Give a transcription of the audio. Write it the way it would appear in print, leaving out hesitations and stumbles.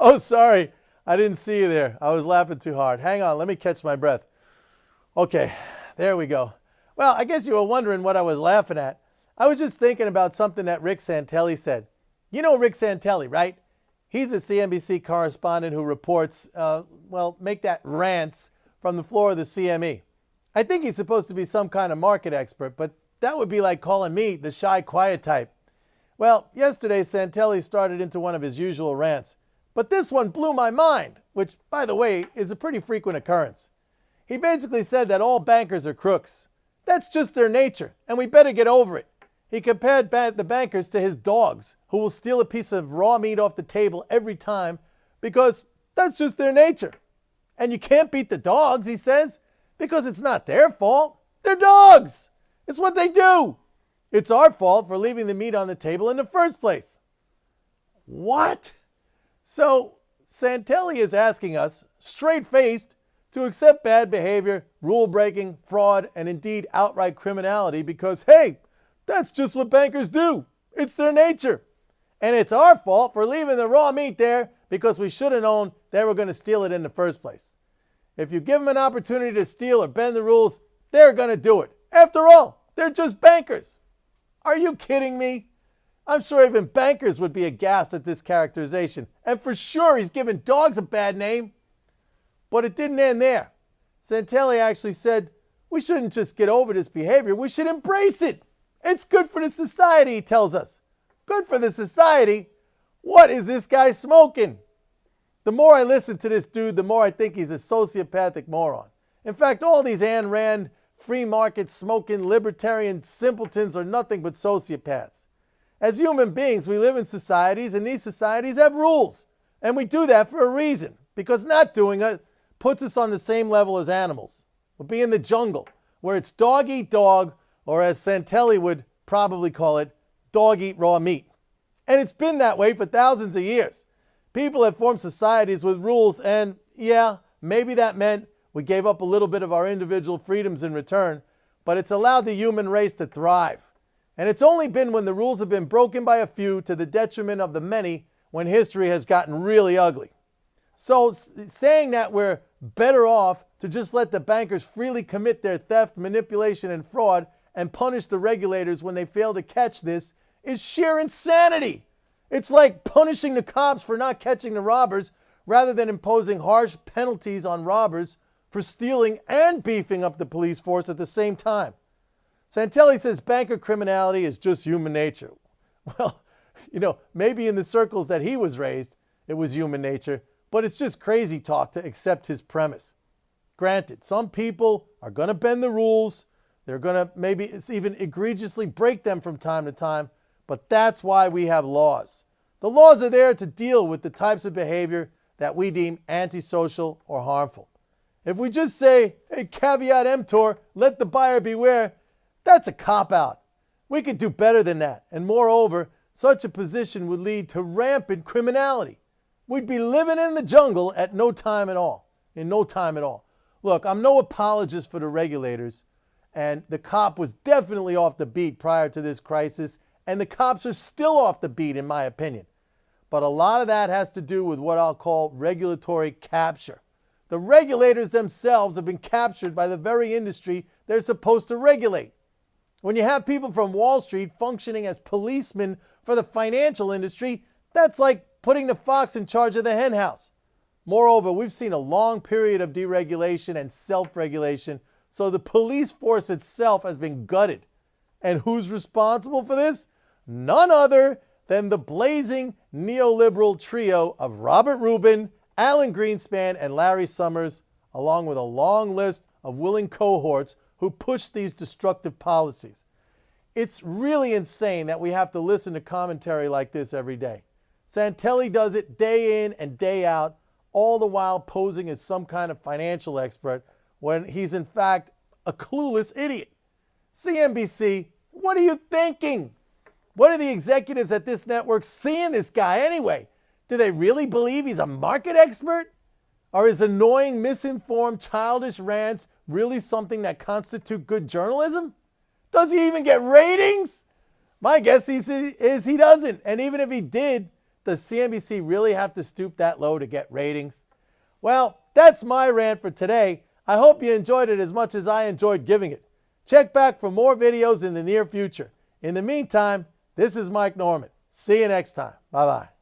Oh, sorry. I didn't see you there. I was laughing too hard. Hang on. Let me catch my breath. Okay, there we go. Well, I guess you were wondering what I was laughing at. I was just thinking about something that Rick Santelli said. You know Rick Santelli, right? He's a CNBC correspondent who reports, make that rants from the floor of the CME. I think he's supposed to be some kind of market expert, but that would be like calling me the shy, quiet type. Well, yesterday Santelli started into one of his usual rants, but this one blew my mind, which, by the way, is a pretty frequent occurrence. He basically said that all bankers are crooks. That's just their nature, and we better get over it. He compared the bankers to his dogs, who will steal a piece of raw meat off the table every time because that's just their nature. And you can't beat the dogs, he says, because it's not their fault. They're dogs. It's what they do. It's our fault for leaving the meat on the table in the first place. What? So Santelli is asking us, straight-faced, to accept bad behavior, rule-breaking, fraud, and indeed outright criminality because, hey, that's just what bankers do. It's their nature. And it's our fault for leaving the raw meat there because we should have known they were going to steal it in the first place. If you give them an opportunity to steal or bend the rules, they're going to do it. After all, they're just bankers. Are you kidding me? I'm sure even bankers would be aghast at this characterization. And for sure he's given dogs a bad name. But it didn't end there. Santelli actually said, we shouldn't just get over this behavior, we should embrace it. It's good for the society, he tells us. Good for the society? What is this guy smoking? The more I listen to this dude, the more I think he's a sociopathic moron. In fact, all these Ayn Rand, free market, smoking, libertarian simpletons are nothing but sociopaths. As human beings, we live in societies, and these societies have rules. And we do that for a reason, because not doing it puts us on the same level as animals. We'll be in the jungle, where it's dog eat dog, or as Santelli would probably call it, dog eat raw meat. And it's been that way for thousands of years. People have formed societies with rules, and yeah, maybe that meant we gave up a little bit of our individual freedoms in return, but it's allowed the human race to thrive. And it's only been when the rules have been broken by a few to the detriment of the many when history has gotten really ugly. So saying that we're better off to just let the bankers freely commit their theft, manipulation, and fraud and punish the regulators when they fail to catch this is sheer insanity. It's like punishing the cops for not catching the robbers rather than imposing harsh penalties on robbers for stealing and beefing up the police force at the same time. Santelli says banker criminality is just human nature. Well, maybe in the circles that he was raised, it was human nature, but it's just crazy talk to accept his premise. Granted, some people are going to bend the rules. They're going to maybe even egregiously break them from time to time, but that's why we have laws. The laws are there to deal with the types of behavior that we deem antisocial or harmful. If we just say, hey, caveat emptor, let the buyer beware, that's a cop-out. We could do better than that. And moreover, such a position would lead to rampant criminality. We'd be living in the jungle at no time at all. In no time at all. Look, I'm no apologist for the regulators, and the cop was definitely off the beat prior to this crisis, and the cops are still off the beat, in my opinion. But a lot of that has to do with what I'll call regulatory capture. The regulators themselves have been captured by the very industry they're supposed to regulate. When you have people from Wall Street functioning as policemen for the financial industry, that's like putting the fox in charge of the hen house. Moreover, we've seen a long period of deregulation and self-regulation, so the police force itself has been gutted. And who's responsible for this? None other than the blazing neoliberal trio of Robert Rubin, Alan Greenspan, and Larry Summers, along with a long list of willing cohorts who push these destructive policies. It's really insane that we have to listen to commentary like this every day. Santelli does it day in and day out, all the while posing as some kind of financial expert when he's in fact a clueless idiot. CNBC, what are you thinking? What are the executives at this network seeing this guy anyway? Do they really believe he's a market expert? Are his annoying, misinformed, childish rants really something that constitute good journalism? Does he even get ratings? My guess is he doesn't. And even if he did, does CNBC really have to stoop that low to get ratings? Well, that's my rant for today. I hope you enjoyed it as much as I enjoyed giving it. Check back for more videos in the near future. In the meantime, this is Mike Norman. See you next time. Bye-bye.